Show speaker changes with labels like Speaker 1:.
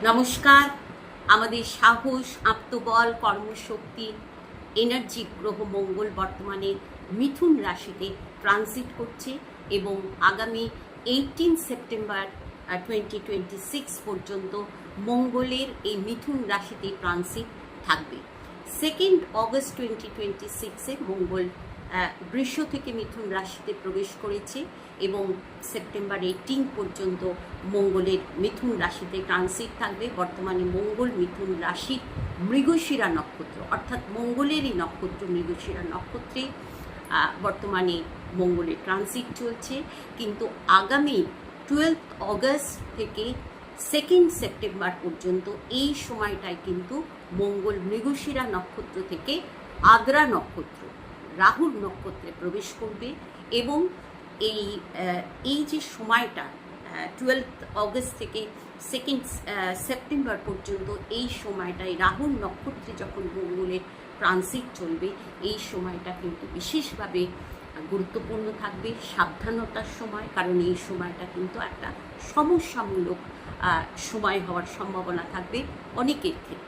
Speaker 1: নমস্কার। আমাদের সাহস, আত্মবল, কর্মশক্তি, এনার্জি গ্রহ মঙ্গল বর্তমানে মিথুন রাশিতে ট্রানজিট করছে এবং আগামী 18 সেপ্টেম্বর 2026 পর্যন্ত মঙ্গলের এই মিথুন রাশিতে ট্রানজিট থাকবে। 2 অগস্ট 2026-এ মঙ্গল বৃষ থেকে মিথুন রাশিতে প্রবেশ করেছে এবং সেপ্টেম্বর 18 পর্যন্ত মঙ্গলের মিথুন রাশিতে ট্রানজিট থাকবে। বর্তমানে মঙ্গল মিথুন রাশির মৃগশিরা নক্ষত্র অর্থাৎ মঙ্গলেরই নক্ষত্র মৃগশিরা নক্ষত্রে বর্তমানে মঙ্গলের ট্রানজিট চলছে, কিন্তু আগামী 12 অগস্ট থেকে 2 সেপ্টেম্বর পর্যন্ত এই সময়টায় কিন্তু মঙ্গল মৃগশিরা নক্ষত্র থেকে আদ্রা নক্ষত্র রাহুর নক্ষত্রে প্রবেশ করবে এবং এই যে সময়টা 12 অগস্ট থেকে 2 সেপ্টেম্বর পর্যন্ত এই সময়টায় রাহুর নক্ষত্রে যখন মঙ্গলের ট্রানজিট চলবে, এই সময়টা কিন্তু বিশেষভাবে গুরুত্বপূর্ণ থাকবে, সাবধানতার সময়। কারণ এই সময়টা কিন্তু একটা সমস্যামূলক সময় হওয়ার সম্ভাবনা থাকবে অনেকের ক্ষেত্রে।